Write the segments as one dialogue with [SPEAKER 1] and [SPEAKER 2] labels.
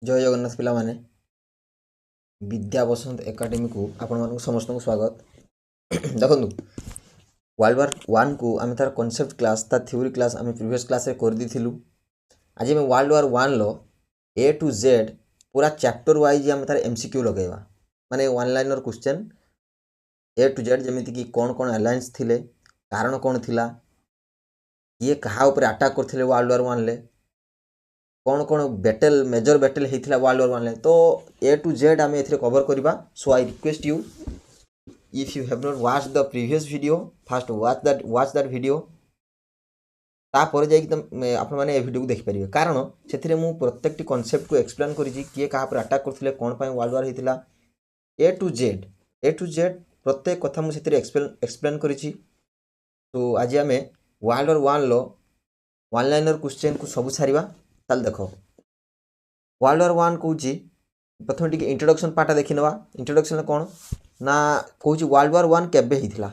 [SPEAKER 1] जय जगन्नाथ पिला माने विद्या बसंत एकाडेमी को आपण समस्त स्वागत देखो वर्ल्ड वार वन को आम तार कॉन्सेप्ट क्लास तार थ्योरी क्लास आम प्रीवियस क्लास रे कर दिथिलु। आज आम वर्ल्ड वार वन लो ए टू जेड पूरा चैप्टर वाइज आम तार एमसीक्यू लगेगा माने one liner question A to Z जमीती कि कौन कौन अलायंस थिले कारण कौन थिला ये कहा ऊपर अटैक करथिले वर्ल्ड वार वन ले कौन कौन बैटल मेजर बैटल होता वर्ल्ड वार वन तो ए टू जेड आम ए कवर करवा। So I request you if you have not watch the previous video fast watch that video तापर जाइए आप वीडियो को देखिपारे कारण से प्रत्येक कॉन्सेप्ट को एक्सप्लेन करी किए क्या अटैक करते कौन वर्ल्ड वार होता ए टू जेड प्रत्येक कथा मुझे एक्सप्लेन करी। तो आज आम वर्ल्ड वार वन लो वन लाइनर क्वेश्चन को सब सारिबा। ताल देख वर्ल्ड वार वन कौच प्रथम टी इंट्रोडक्शन पार्टा देखी ना इंट्रोडक्शन कौन ना कौच वर्ल्ड वार वन केबे होता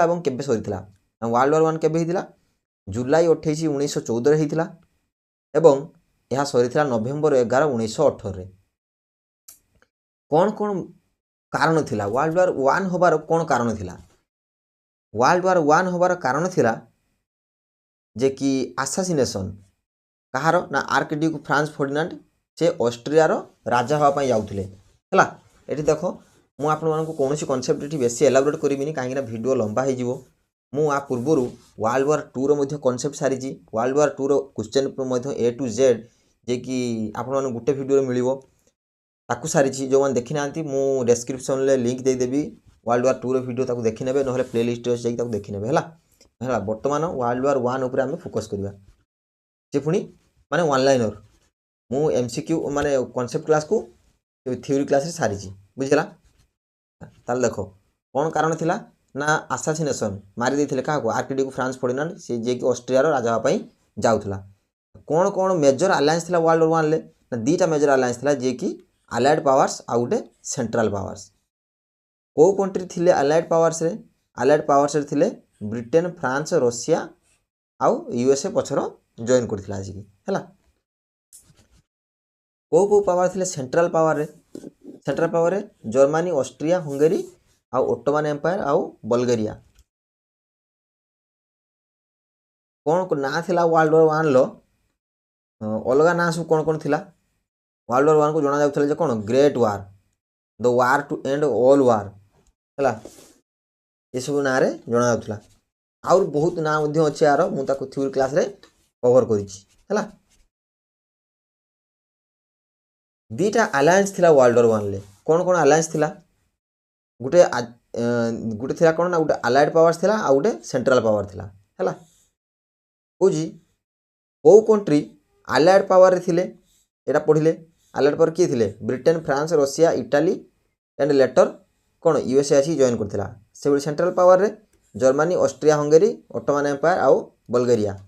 [SPEAKER 1] और केबे सरीला। वर्ल्ड वार वन केबे होता जुलाई 28 1914 होता एवं यह सरीला नवेम्बर 11 1918 कौन कौन कारण थिला वर्ल्ड वार वन होबार कौन कारण थिला। वर्ल्ड वार वन होबार कारण थिला जे कि आसासिनेशन कहार ना आर्कड्यूक फ्रांस फर्डिनांड से ऑस्ट्रिया राजा हाँपाई जाऊे है। ये देख मु आपको कौन कनसेप्ट ये बेसी एलाबोरेट करी कहीं वीडियो लंबा हो आ पूर्वर वर्ल्ड वार टू रो कनसेप्ट सारी वर्ल्ड वार टू रो क्वेश्चन ए टू जेड जे कि आपण गोटे वीडियो मिल ताकू सारी जो मैंने देखी ना मुझे डिस्क्रिप्शन में लिंक देदेवी वर्ल्ड वार टू रो वीडियो देखी ने ना प्ले लिस्ट जाकि देखी ने है। बर्तमान वर्ल्ड वार वन उपर आम फोकस करवा जे पुणी माने वन लाइनर मु एमसीक्यू माने कॉन्सेप्ट क्लास को थ्योरी क्लास रे सारी बुझला। ताल देखो कौन कारण थिला ना आसासिनेशन मारी देथिले का आर्कड्यूक फ्रांस फर्डिनांड से जे कि ऑस्ट्रिया राजा हाँपाई जाउथला। कौन कौन मेजर अलायंस थिला वर्ल्ड वार वन ले ना दीटा मेजर अलायंस थिला जे कि अलाइड पावर्स आ गोटे सेंट्रल पावर्स। को कंट्री थिले अलाइड पावर्स रे थिले ब्रिटेन फ्रांस रशिया आउ यूएसए पछर जॉइन करथिला आजिकी हैला। को पावर थिले सेंट्रल पावर रे जर्मनी ऑस्ट्रिया हंगेरी आउ ओटोमान एम्पायर आउ बल्गेरिया। कौन ना थिला वर्ल्ड वार वन लो अलग ना सब कौन कौन थिला वर्ल्ड वार वन को जना जाउथले जे कौन great war the war to end all war है ये सब ना रे जना जाउथला आउर बहुत ना मध्य अच्छे यार मुझे थ्योरी क्लास रे कवर करी। दीटा अलायंस थिला वर्ल्ड वार वन ले कौन कौन अलायंस थिला गोटे गोटे थिला कौन ना गोटे अलाइड पावर्स थिला आ गोटे सेंट्रल पावर थिला है। कौजी कौ कंट्री अलाइड पावर रे थिले एटा पढ़िले अलाइड पावर किए थिले Britain France Russia Italy and later कौन यूएसए आसी जॉइन करथिला। से सेंट्रल पावर रे Germany Austria Hungary Ottoman empire आउ बल्गेरिया।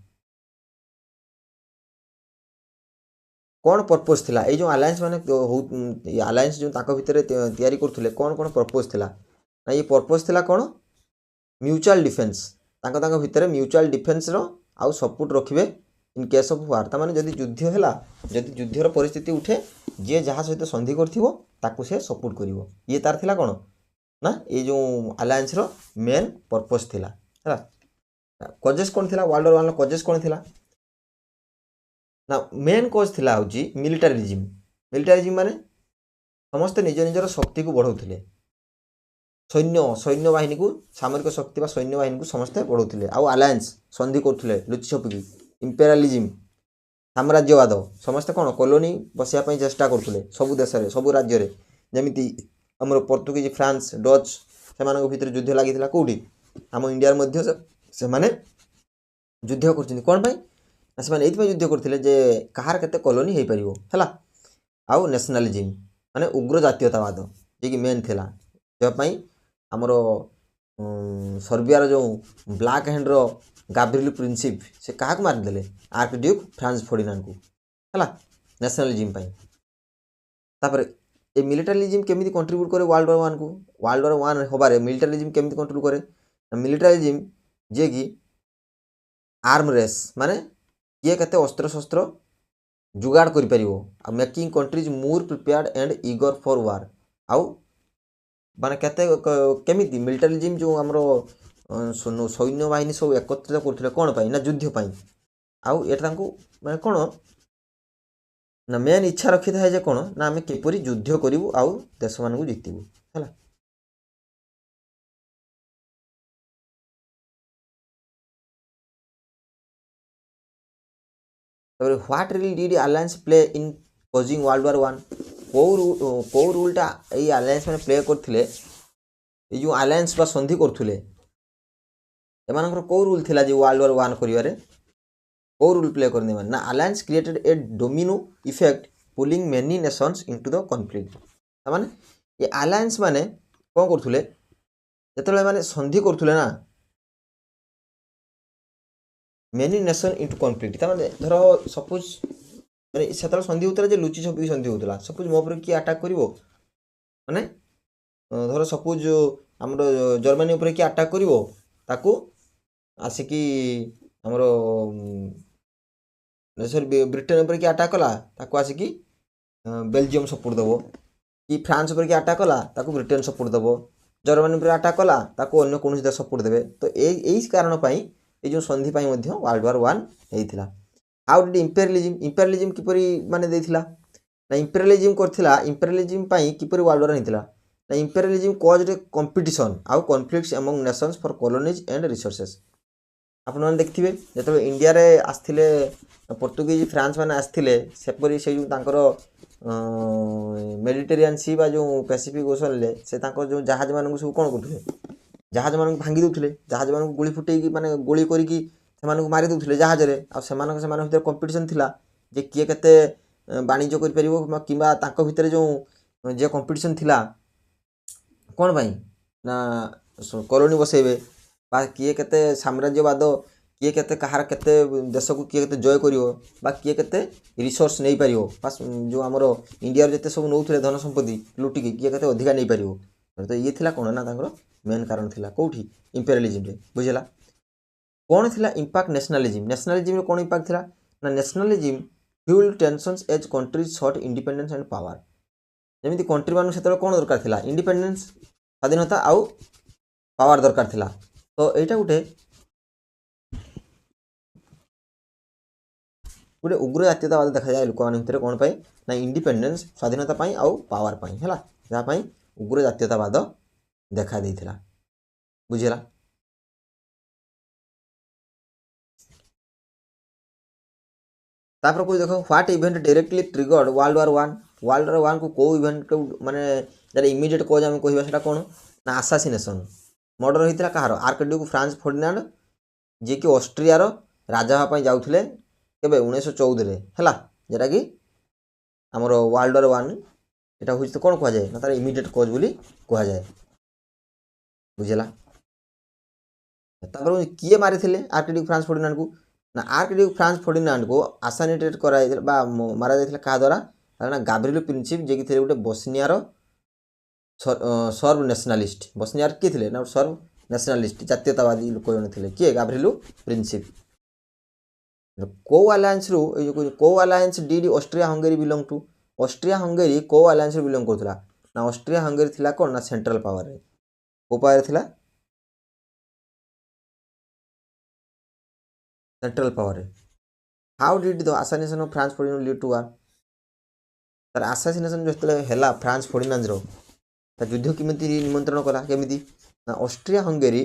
[SPEAKER 1] कौन पर्पज थिला ये जो अलायंस माने अलायंस जो ताको भितर तैयारी करथुले कौन कौन पर्पज थिला ना ये पर्पज थिला कौन म्यूचुअल डिफेन्स ताको भितर म्यूचुअल डिफेन्स रो आउ सपोर्ट रखिबे इन केस ऑफ वार ता माने जदि युद्ध हैला जदि युद्धर परिस्थिति उठे जे जहाँ सहित संधि करथिबो ताकू से सपोर्ट करिवो ये तार थिला कौन ना ये जो अलायंस रो मेन पर्पज थिला हैला। कजेस कौन थिला वर्ल्ड वार वन कजेस कौन थिला ना मेन कज थिला होची मिलिटारिज्म माने समस्त निज निजर शक्ति को बढ़ाउथिले सैन्य बाहिनी को सामरिक शक्ति बा सैन्य बाहिनी को समस्ते बढ़ाउथिले आउ अलायंस संधि करथुले लुचि छपिकी इंपेरियलिज्म साम्राज्यवाद समस्ते कौन कॉलोनी बसिया पई चेष्टा करथुले सबु देश रे सबु राज्य रे जेमिति हमर पोर्तुगीज फ्रांस डच सेमानक भितर युद्ध लागिथिला कोठी हम इंडिया मध्य से माने युद्ध करछिन कोन पई ना से माने एथि युद्ध करथिले जे कहार केते कॉलोनी हेई परिवो हैला। आउ नेशनलिज्म माने उग्र जातीयतावाद जे कि मेन थिला जे पई हमर सर्बियार जो ब्लैक हैंड रो गाब्रिएल प्रिंसिप से क्या मारिदेले आर्कड्यूक फ्रांस फर्डिनांड को है नेशनलिज्म पई। तापर ए मिलिटारिज्म केमिति कंट्रीब्यूट करे वर्ल्ड वार वन को वर्ल्ड वार वन होबारे मिलिटारिज्म केमिति कंट्रीब्यूट करे मिलिटारिज्म जे कि आर्म रेस माने किए केते अस्त्र शस्त्र जुगाड़ कर making countries more prepared and eager for वार आउ माने केमिति मिलिटारिज्म जो आमर सैन्य बाहिनी सब एकत्रित करथिले कोन पाई ना युद्ध पाई आउ एटा तांको माने कोन ना मेन इच्छा रखी था जे कोन ना आमे किपरि युद्ध करिवु आउ देश मान को जितिबु हैला। तबरे what real did alliance play in causing world वार 1 को रूलटा ए अलायंस माने प्ले करथिले ए जो अलायंस बा संधि करथुले एमानकर को रूल थिला जे वर्ल्ड वार 1 करिवारे को रूल प्ले करने ना alliance created a domino effect pulling many Nations into the conflict माने ये अलायंस माने कोन करथुले जेतले माने संधि करथुले ना मेनी नेशन इनटू कॉन्फ्लिक्ट माने धरो सपोज माने सेतले संधि होतला जे लुचि छपी संधि होतला सपोज मो पर की अटैक करिवो माने धरो सपोज हमरो जर्मनी ऊपर की अटैक करिवो ताकू आसिकी हमरो सॉरी ब्रिटेन ऊपर की अटैक कला ताकू आसिकी बेल्जियम सपोर्ट देबो कि फ्रांस ऊपर की अटैक कला ताकू ब्रिटेन सपोर्ट देबो जर्मनी ऊपर अटैक कला ताकू अन्य कोनोसी देश सपोर्ट देबे तो एई कारण पई ए जो संधि पई मध्य वर्ल्ड वार 1 हेइथिला। हाउ डिड इंपेरियलिज्म किपरि माने देथिला ना इंपेरियलिज्म करथिला इंपेरियलिज्म पई किपरि वर्ल्ड वार हेइथिला ना इंपेरियलिज्म कॉज्ड ए कंपटीशन आउ conflicts among Nations for colonies and resources आपण माने देखथिबे जेतबे इंडिया रे आस्थिले पोर्तुगीज फ्रांस माने आस्थिले सेपरि से जो तांकर मेडिटेरियन सी बा जो पैसिफिक ओशन ले से तांकर जो जहाज मानन सब कोन करथुले जहाज मानन भांगी दउथुले जहाज मानन गुली फुटेई की माने गोली करी की सेमानक मारी दउथुले जहाज रे आ सेमानक भीतर कंपटीशन थिला जे किए केते वाणिज्य करि परिबो किबा तांको भीतर जो जे कंपटीशन थिला कोन भाई ना कॉलोनी बसेबे बा किए केते साम्राज्यवाद किए केते कहार केते देश को किए केते जय करिवो बा किए केते रिसोर्स नै परिवो बस जो हमरो इंडिया रे जते सब नउथले धन संपत्ति लुटी की किए केते अधिका नै परिवो तो ये थिला कोन ना तांकर मेन कारण थिला कोठी इंपेरियलिज्म रे बुझला कोन थिला इंपैक्ट नेशनलिज्म रे कोन इंपैक्ट थिला ना nationalism fuel tensions as countries sought independence and power जेमिति कंट्री मानु सेतले कोन दरकार थिला इंडिपेंडेंस स्वाधीनता आउ पावर दरकार थिला तो एटा गुटे उग्र जातीयतावाद देखा जाए लोक मान भितर कोन पाई ना इंडिपेंडेंस स्वाधीनता पाई आउ पावर पाई हैला जा पाई उग्र जातीयतावाद देखा देथिला बुझिला। तापर कोई देखो what event directly triggered world war 1 को को इवेंट माने जरा इमीडिएट कोज हम कहबा सेटा कोन ना असासिनेशन मर्डर होइतिला कहार आर्कड्यूक फ्रांस फर्डिनांड जे कि ऑस्ट्रिया रो राजा हा पई जाउथले केबे 1914 रे हैला जेटा कि हमर वर्ल्ड वार 1 एटा होइछ तो कोन कहआ जाय ना तार इमीडिएट कोज बोली कहआ जाय बुझला। तापर किए मारिथिले आर्कड्यूक फ्रांस फर्डिनांड को ना आर्कड्यूक फ्रांस फर्डिनांड को असासिनेटेड कराइ बा मारा जायथिला का द्वारा ना गाब्रिएल प्रिंसिप जे कि थे गुटे बोस्निया रो सर्व नेशनलिस्ट बोस्निया के थे ना सर्व नेशनलिस्ट जातीयतावादी लोक जन थे किए गाब्रिएल प्रिंसिप को अलायंस रो को alliance did Austria Hungary belong to Austria Hungary को अलायंस बिलोंग करथला ना ऑस्ट्रिया हंगेरी थिला कोन ना सेंट्रल पावर रे को पावर थिला सेंट्रल पावर रे। How did the assassination of Franz Ferdinand lead to war तर असासिनेशन जो हेला फ्रांस फर्डिनांड रो ता युद्ध केमिति निमंत्रण कला केमिति ना ऑस्ट्रिया हंगेरी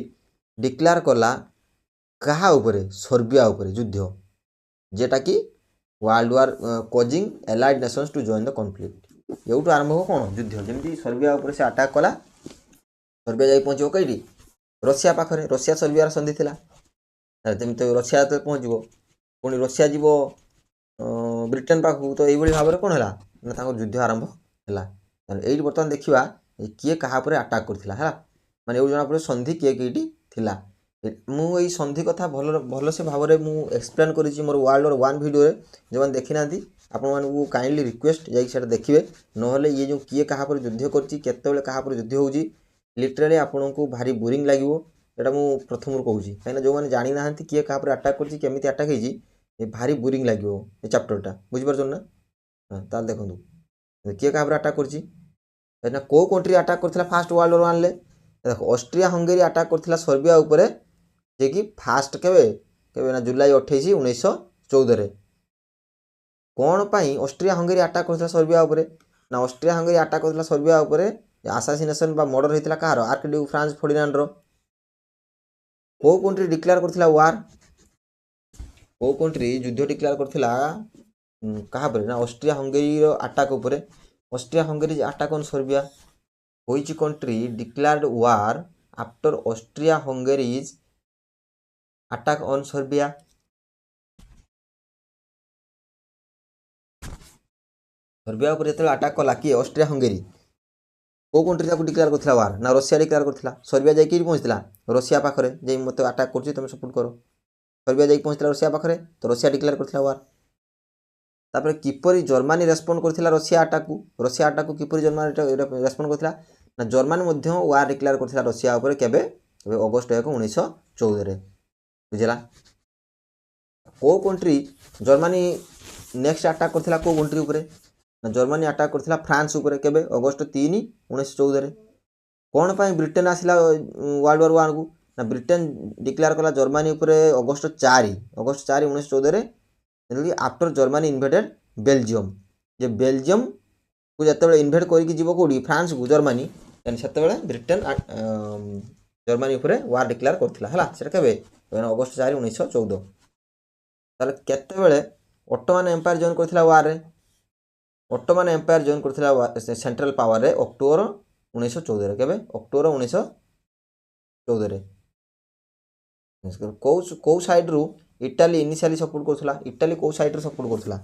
[SPEAKER 1] डिक्लेयर कला कहा ऊपर सर्बिया ऊपर युद्ध जेटा कि World War causing allied nations to join the conflict एउटू आरंभ हो कोन युद्ध जेमिति सर्बिया ऊपर से अटैक कला सर्बिया जाई पहुंचो कइडी रशिया पाखरे रशिया सर्बिया रा संधि थिला जेमिति रशिया तो पहुंचबो पुनी रशिया जीवो ब्रिटेन पाखु तो एई भली भाबरे कोन हला ना तांको युद्ध आरंभ हला एई बर्तमान देखिबा किए कहा पर अटैक करथिला है माने जना पर संधि किए किटी थिला मु एई संधि कथा भल से भाव में मुझे एक्सप्लेन करी मोर वर्ल्ड वार 1 वीडियो जो मैंने देखी ना आपण मानू काइंडली रिक्वेस्ट जाइए देखिए नहले ये जो किए कहा पर युद्ध करते कहा पर युद्ध होउची लिटराली आपन को भारी बोरिंग लगे एटा मु प्रथम कहूँ कहीं जो मैंने जानी ना किए कहा पर अटैक करमी अटैक होती ये भारी बोरिंग लगे ये चैप्टरटा बुझिपार ना। हाँ ताल देखो किए क्या अटाक कर कौ कंट्री अटाक कर फास्ट वर्ल्ड वार 1 देख ऑस्ट्रिया हंगेरी अटाक कर सर्बिया उपरे जे कि फास्ट केवे ना जुलाई 28 1914 कौन पाई ऑस्ट्रिया हंगेरी अटाक कर सर्बिया उपरे ना ऑस्ट्रिया हंगेरी अटाक कर सर्बिया उपरे आसासिनेशन बा मर्डर होता कहार आर्किड्यूक फ्रांस फर्डिनांड रो कौ कंट्री डिक्लेयर करथिला वार कौ कंट्री युद्ध डिक्लेयर करथिला कहा पर ना ऑस्ट्रिया हंगेरी रो अटाक उपरे Austria Hungary attack on Serbia which country declared war after Austria Hungary's attack on Serbia Serbia ऊपर जो अटाक कला किए ऑस्ट्रिया हंगेरी कौ कंट्री डिक्लेयर करथिला वार ना रशिया डिक्लेयर करथिला सर्बिया जाई पहुँचला रशिया पाखरे जे मत अटाक कर तुम सपोर्ट करो सर्बिया जाई पहुँचला रशिया पाखरे तो रशिया डिक्लेयर करथिला वार तापर किपरि जर्मनी रेस्पोंड करथिला रशिया अटाक को किपरि जर्मनी रेस्पोंड करथिला ना जर्मनी मध्य वार डिक्लेयर करथिला रशिया ऊपर केबे अगस्त 1 1914 रे बुझला कौ कंट्री जर्मनी नेक्स्ट अटाक करथिला कौ कंट्री ऊपर ना जर्मनी अटाक करथिला फ्रांस ऊपर केबे अगस्त 3 1914 रे कौन पाई ब्रिटेन आसिला वर्ल्ड वार 1 को ना ब्रिटेन डिक्लेयर कला जर्मनी ऊपर अगस्त 4 1914 रे आफ्टर जर्मनी इन्वेडेड बेल्जियम जे बेल्जियम को जिते इन्वेड करके जीव कौटी फ्रांस को जर्मनी से ब्रिटेन जर्मनी ऊपर वार डिक्लेयर करथिला सेटा केबे अगस्त 4 1914 ताले केतेबेले ऑटोमन एम्पायर जॉइन करथिला वार रे ऑटोमन एम्पायर जॉइन करथिला सेंट्रल पावर रे अक्टोबर 1914 रे केबे अक्टोबर 1914 रे कौ साइड रु इटाली इनिशियली सपोर्ट करथिला इटाली कौ साइड रे सपोर्ट करथिला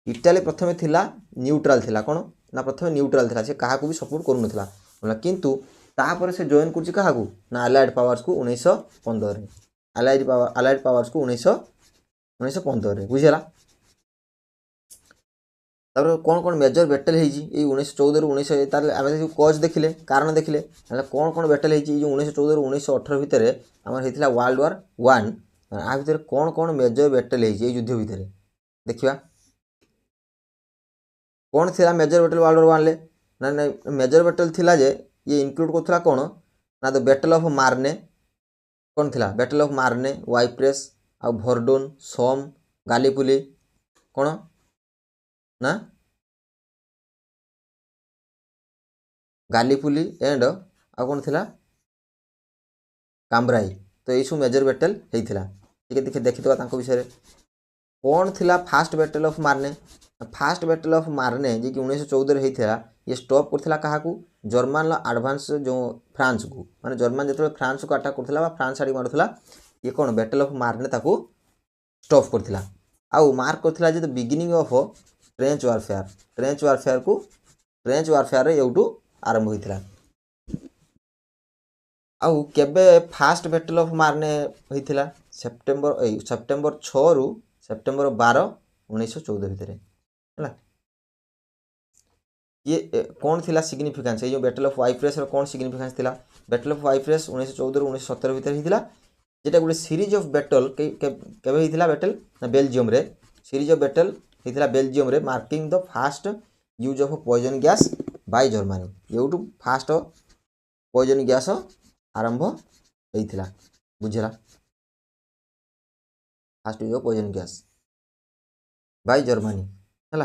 [SPEAKER 1] इटाली प्रथमे थिला न्यूट्रल थिला कोन ना प्रथमे न्यूट्रल थिला से काहा को भी सपोर्ट करू नथिला बोला किंतु तापर से जॉइन करछि काहा को ना अलाइड पावर्स को 1915 रे अलाइड पावर्स को 1915 रे बुझिला तापर कौन कौन मेजर बैटल होती 1914 रु 19 तार आम जो कज देखिले कारण देखिले कौन कौन बैटल होती 1914 रु 1918 भितर आमर होता वर्ल्ड वार 1 आ भितर कौन कौन मेजर बैटल होती युद्ध भितर देखा कौन थी मेजर बैटल वर्ल्ड वार 1 ले ना मेजर बैटल थिला जे ये इनक्लूड करथिला कौन ना द बैटल ऑफ मार्ने कौन थिला बैटल ऑफ मार्ने वाइप्रेस आ भोरडोन सोम गालीपुली कौन ना गालीपुली एंड आ कौन थिला काम्ब्राई तो यही सब मेजर बैटल होता देखिए देखिए विषय कौन थिला फास्ट बैटल ऑफ मार्ने फास्ट बैटल ऑफ मार्ने जी कि 1914 होता ये स्टॉप करथिला कहा को जर्मन एडवांस जो फ्रांस को माने जर्मन जो फ्रांस को अटैक करथिला फ्रांस आड़ी मारुथिला ये कौन बैटल ऑफ मार्ने ताको स्टॉप करथिला आउ मार्क करथिला जे the beginning of trench warfare रे एउटू आरंभ होइथिला आउ केबे फास्ट बैटल ऑफ मार्ने होइथिला सेप्टेम्बर 6 रु सेप्टेम्बर 12 1914 भितर है ये कौन थिला सिग्निफिकेंस ये जो बैटल ऑफ वाइप्रेस कौन सिग्निफिकेंस थिला बैटल ऑफ वाइप्रेस 1914 रु 1917 भितर होइथिला जेटा गोटे सीरीज ऑफ बैटल केबे होइथिला बैटल ना बेल्जियम रे सीरीज ऑफ बैटल होइथिला बेल्जियम रे marking the first use of poison gas by Germany एउटू फास्ट पॉइजन गैस आरंभ होइथिला बुझला first use of poison gas by Germany हला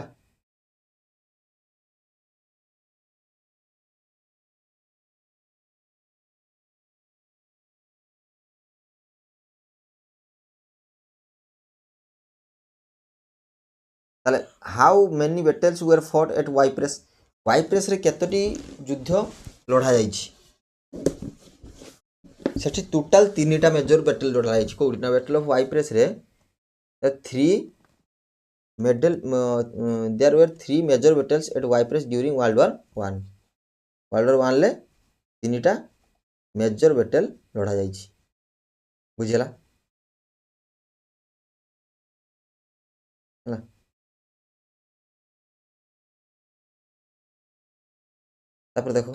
[SPEAKER 1] ताले how many battles were fought at Ypres रे केतोटी युद्ध लड़ा जाइछि सेठी टोटल 3टा मेजर बैटल लड़ा जाइछि कोउठी ना बैटल ऑफ वाइप्रेस रे 3 medal there were 3 major battles at Ypres during World वार 1 ले 3टा मेजर बैटल लड़ा जाइछि बुझला हला तापर देखो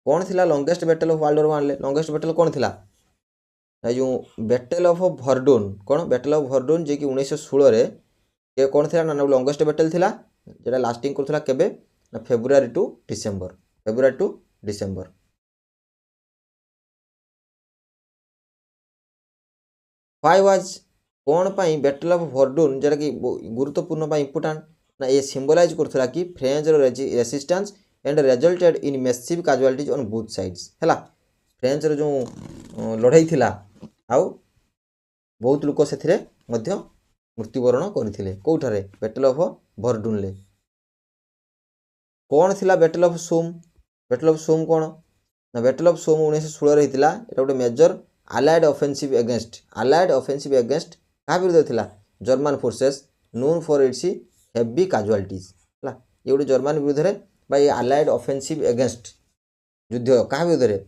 [SPEAKER 1] कौन थिला longest battle of world war 1 ले लॉन्गेस्ट बैटल कौन थिला जो बैटल ऑफ भरडून कौन बैटल ऑफ भरडून जे कि 1916 ये कौन थी ना लंगेस्ट बैटल थिला जेटा लास्टिंग करथला केबे ना February to December why was कौन पाई बैटल ऑफ भरडून जेटा कि गुरुत्वपूर्ण पाई इंपोर्टेंट ना ये सिंबलाइज करथला कि फ्रेंच रो resistance and resulted in massive casualties on both sides हैला फ्रेंच रो जो लड़ाई थिला आउ बहुत लोक से मृत्युवरण करते कौठारे बैटल ऑफ भरडून कौन थिला बैटल ऑफ सोम कौन ना बैटल ऑफ सोम 1916 होता है गोटे मेजर आलाइड ऑफेंसिव एगेंस्ट क्या विरुद्ध थिला German forces known for its heavy casualties है ये गोटे जर्मन विरुद्ध में ये आलाइड ऑफेंसिव एगेंस्ट युद्ध क्या विरुद्ध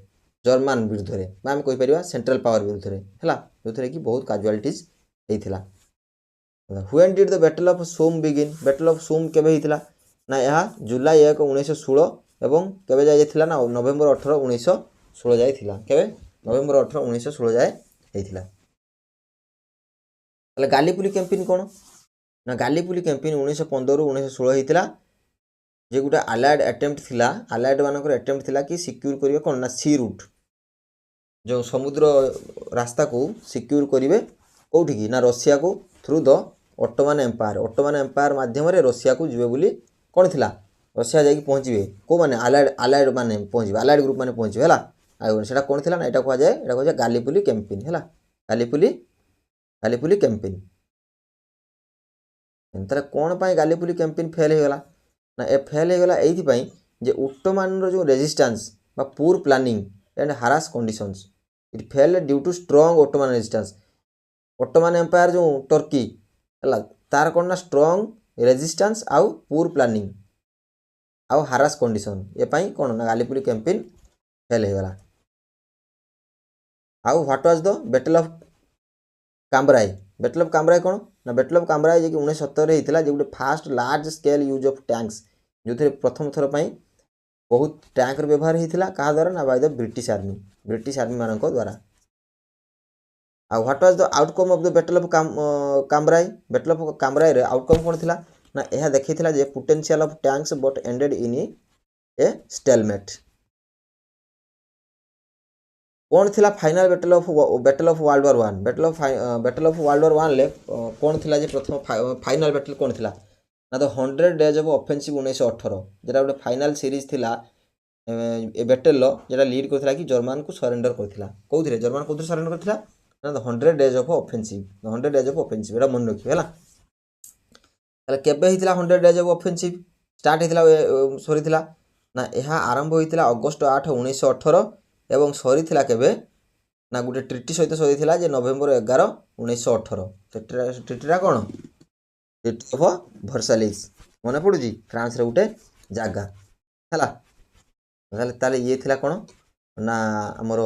[SPEAKER 1] जर्मन विरुद्ध में आम कहीपर सेंट्रल पावर विरुद्ध है जो कि बहुत कैजुअलिटीज होता when did the battle of Somme begin battle of Somme केबे होता ना यह जुलाई 1 1916 एवं केबे जाए ना नवेम्बर 18 1916 जाए केबे नवेम्बर 18 1916 जाए होता गालीपुली कैंपेन कौन ना गालीपुली कैंपेन 1915 1916 होता जे गोटे आलाइड अटेम्प्ट थिला आलाइड मानकर अटेम्प्ट थिला कि सिक्योर करिवे कौन ना सी रूट जो समुद्र रास्ता को सिक्योर करिवे कोठी की ना रशिया को थ्रू द ऑटोमन एम्पायर माध्यम रशिया को जीवे बोली कौन थिला रशिया जाकि पहुँचे को माने आलाइड माने पहुँचे आलाइड ग्रुप माने पहुँचे है आईटा कौन थी ना यहाँ कहुए गालीपुली कैंपेन है गालीपुली कैंपेन तार कौन पाई गालीपुली कैंपेन फेल हो गला ना ए फेल हो गला एइथि जे ओटोमान जो रेजिस्टेंस बा poor planning and harsh conditions it fail due to strong Ottoman resistance Ottoman Empire जो टर्की है तार कौन ना स्ट्रॉन्ग रेजिस्टेंस आउ पुअर प्लानिंग आउ हारास कंडीशन ये पाई कौन ना गालीपुली कैंपेन फेल हो गला आउ what was the battle of Cambrai कौन ना बैटल ऑफ काम्ब्राई जे कि 1917 होता जो गोटे fast large scale use of tanks जो थे प्रथम थर पर बहुत टैंकर व्यवहार होता क्या द्वारा ना बाय द ब्रिटिश आर्मी मान द्वारा आ what was the outcome of the battle of Cambrai रे आउटकम कौन थिला ना यह देखा जे potential of tanks but ended in a stalemate कौन थिला final battle of World War 1 battle of World War 1 ले कौन थिला जे प्रथम फाइनल बैटल कौन थिला ना तो 100 डेज ऑफ ऑफेंसिव 1918 जेटा गोटे फाइनल सीरीज थिला ए बैटल जेटा लीड करथिला कि जर्मन को सरेंडर करथिला कोथरे जर्मन कोथरे सरेंडर करथिला ना तो 100 डेज ऑफ ऑफेंसिव एटा मन रखियो हैला ताले केबे हितला 100 डेज ऑफ ऑफेंसिव स्टार्ट हितला सरीथिला ना यह आरंभ होइतिला अगस्त 8 1918 एवं सरी केबे ना गोटे ट्रिटी सहित सरी जे नवेम्बर 11 1918 ट्रिटीटा कौन ट्रिटी ऑफ वर्साइलेस मन पड़ू फ्रांस रे गोटे जगह है ये थिला कौन ना आमर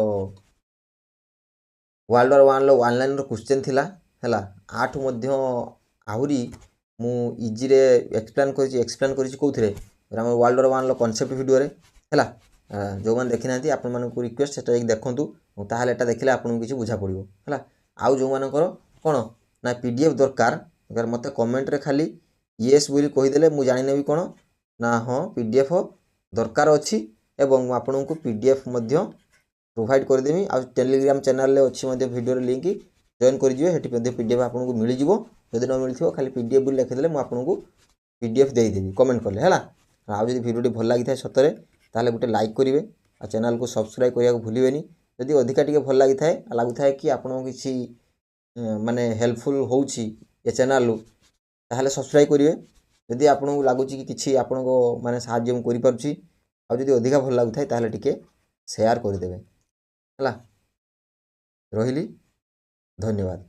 [SPEAKER 1] world War 1 one line question थिला है आठ आहरी मु इजी रे एक्सप्लेन करी कौन वर्ल्ड वॉर 1 कॉन्सेप्ट वीडियो रे है जो मैंने देखी ना आपण मानक रिक्वेस्ट से देखूँ ताहले एटा देखिले आपन किसी बुझा पड़ो है आउ जो मानकर कौन ना पीडीएफ दरकार अगर मत कमेंट रे खाली येस बोली कहीदेले मुझे जानी कौन ना हाँ पीडीएफ दरकार अच्छी एवं आपन को पीडीएफ प्रोवाइड करदेवी आ टेलीग्राम चैनल अच्छी वीडियो लिंक जॉइन करेंगे पीडीएफ आपको मिल जाव जदि न मिल खाली पीडीएफ बोली लिखिदेले मुझे पीडीएफ देदेवी कमेंट कले है आदि भिडियो भल लगी था सतरे ताले गोटे लाइक करेंगे आ चैनल को सब्सक्राइब करने को भूलें जदि अधिका टी भल लगी था लगुता है कि आपको किसी माने हेल्पफुल होउछि ये चैनल ताहले सब्सक्राइब करेंगे जदि आपको लगुच कि किसी आपण माने साहाय्य करि पारुछि आ जदि अधिका भल लगुता है ताहले टिके शेयर करदेवे है रहिली धन्यवाद।